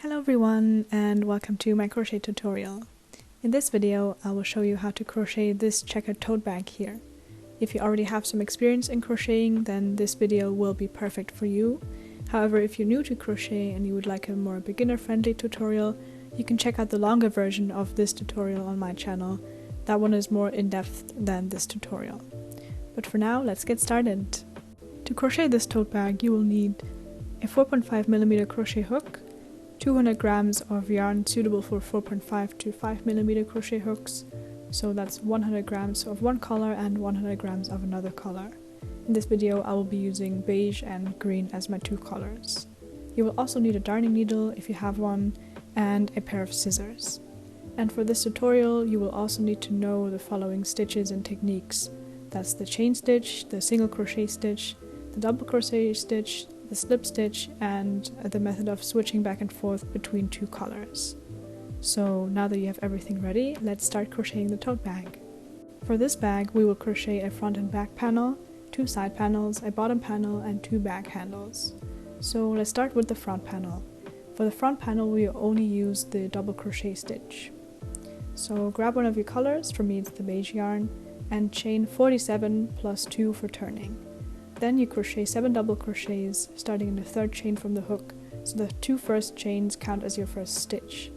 Hello everyone and welcome to my crochet tutorial. In this video I will show you how to crochet this checkered tote bag here. If you already have some experience in crocheting, then this video will be perfect for you. However, if you're new to crochet and you would like a more beginner-friendly tutorial, you can check out the longer version of this tutorial on my channel. That one is more in-depth than this tutorial. But for now, let's get started. To crochet this tote bag, you will need a 4.5mm crochet hook, 200 grams of yarn suitable for 4.5 to 5mm crochet hooks, so that's 100 grams of one color and 100 grams of another color. In this video I will be using beige and green as my two colors. You will also need a darning needle if you have one, and a pair of scissors. And for this tutorial you will also need to know the following stitches and techniques. That's the chain stitch, the single crochet stitch, the double crochet stitch, the slip stitch, and the method of switching back and forth between two colors. So now that you have everything ready, let's start crocheting the tote bag. For this bag we will crochet a front and back panel, two side panels, a bottom panel, and two bag handles. So let's start with the front panel. For the front panel we will only use the double crochet stitch. So grab one of your colors, for me it's the beige yarn, and chain 47 plus 2 for turning. Then you crochet 7 double crochets starting in the third chain from the hook, so the two first chains count as your first stitch.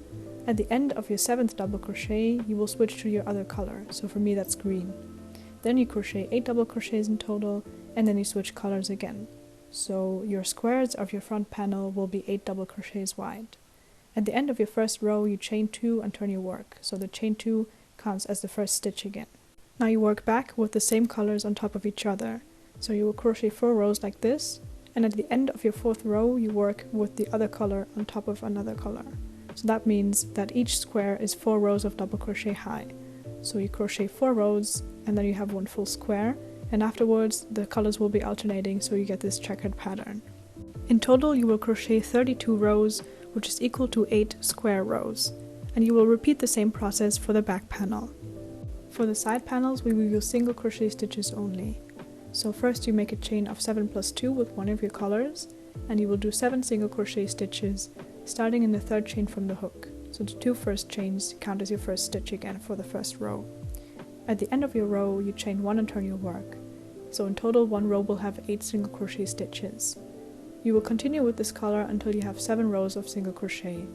At the end of your 7th double crochet you will switch to your other color, so for me that's green. Then you crochet 8 double crochets in total, and then you switch colors again. So your squares of your front panel will be 8 double crochets wide. At the end of your first row you chain 2 and turn your work, so the chain 2 counts as the first stitch again. Now you work back with the same colors on top of each other. So you will crochet 4 rows like this, and at the end of your 4th row you work with the other color on top of another color. So that means that each square is 4 rows of double crochet high. So you crochet 4 rows and then you have one full square, and afterwards the colors will be alternating, so you get this checkered pattern. In total you will crochet 32 rows, which is equal to 8 square rows, and you will repeat the same process for the back panel. For the side panels we will use single crochet stitches only. So first you make a chain of 7 plus 2 with one of your colors, and you will do 7 single crochet stitches starting in the third chain from the hook. So the two first chains count as your first stitch again for the first row. At the end of your row you chain 1 and turn your work. So in total one row will have 8 single crochet stitches. You will continue with this color until you have 7 rows of single crochet,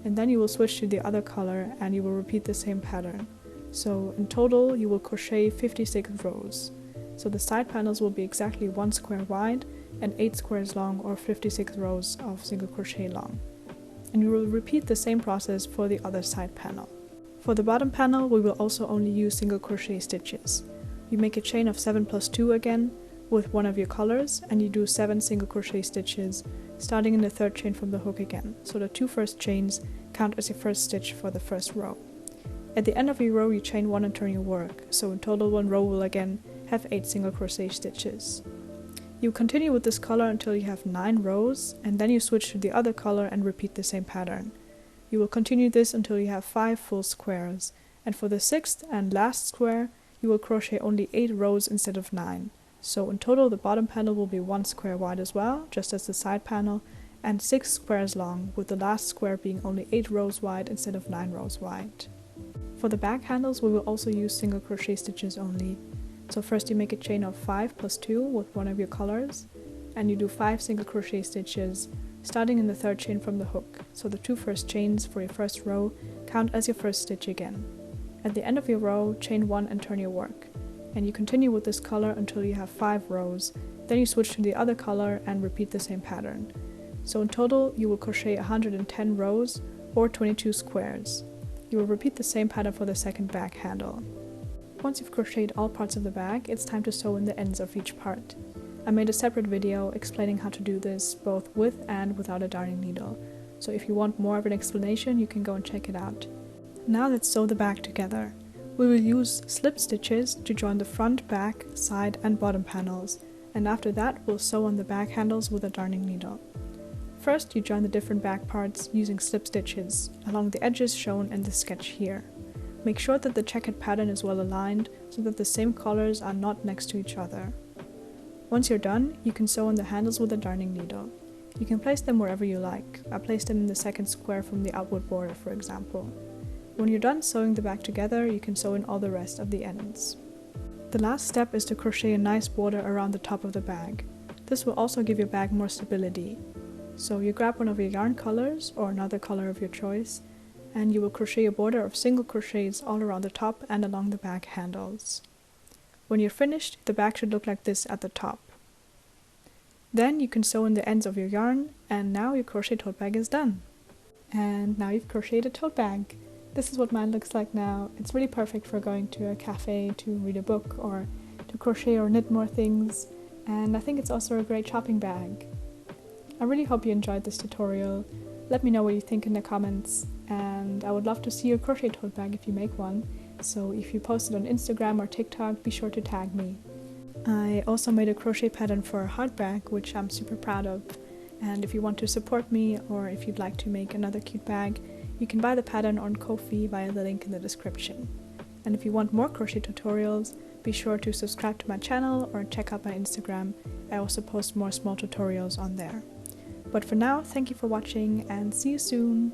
and then you will switch to the other color and you will repeat the same pattern. So in total you will crochet 56 rows. So the side panels will be exactly 1 square wide and 8 squares long, or 56 rows of single crochet long. And you will repeat the same process for the other side panel. For the bottom panel we will also only use single crochet stitches. You make a chain of 7 plus 2 again with one of your colors, and you do 7 single crochet stitches starting in the third chain from the hook again. So the two first chains count as your first stitch for the first row. At the end of your row you chain 1 and turn your work, so in total one row will again have 8 single crochet stitches. You continue with this color until you have 9 rows, and then you switch to the other color and repeat the same pattern. You will continue this until you have 5 full squares, and for the 6th and last square you will crochet only 8 rows instead of 9. So in total the bottom panel will be 1 square wide as well, just as the side panel, and 6 squares long, with the last square being only 8 rows wide instead of 9 rows wide. For the back handles we will also use single crochet stitches only. So first you make a chain of 5 plus 2 with one of your colors, and you do 5 single crochet stitches starting in the third chain from the hook. So the two first chains for your first row count as your first stitch again. At the end of your row, chain 1 and turn your work. And you continue with this color until you have 5 rows, then you switch to the other color and repeat the same pattern. So in total you will crochet 110 rows, or 22 squares. You will repeat the same pattern for the second back handle. Once you've crocheted all parts of the bag, it's time to sew in the ends of each part. I made a separate video explaining how to do this both with and without a darning needle, so if you want more of an explanation you can go and check it out. Now let's sew the bag together. We will use slip stitches to join the front, back, side and bottom panels, and after that we'll sew on the bag handles with a darning needle. First you join the different bag parts using slip stitches along the edges shown in the sketch here. Make sure that the checkered pattern is well aligned so that the same colors are not next to each other. Once you're done, you can sew on the handles with a darning needle. You can place them wherever you like. I placed them in the second square from the outward border, for example. When you're done sewing the bag together, you can sew in all the rest of the ends. The last step is to crochet a nice border around the top of the bag. This will also give your bag more stability. So you grab one of your yarn colors or another color of your choice, and you will crochet a border of single crochets all around the top and along the bag handles. When you're finished, the bag should look like this at the top. Then you can sew in the ends of your yarn, and now your crochet tote bag is done. And now you've crocheted a tote bag. This is what mine looks like now. It's really perfect for going to a cafe to read a book or to crochet or knit more things, and I think it's also a great shopping bag. I really hope you enjoyed this tutorial. Let me know what you think in the comments, and I would love to see your crochet tote bag if you make one, so if you post it on Instagram or TikTok, be sure to tag me. I also made a crochet pattern for a heart bag, which I'm super proud of, and if you want to support me or if you'd like to make another cute bag, you can buy the pattern on Ko-fi via the link in the description. And if you want more crochet tutorials, be sure to subscribe to my channel or check out my Instagram. I also post more small tutorials on there. But for now, thank you for watching and see you soon!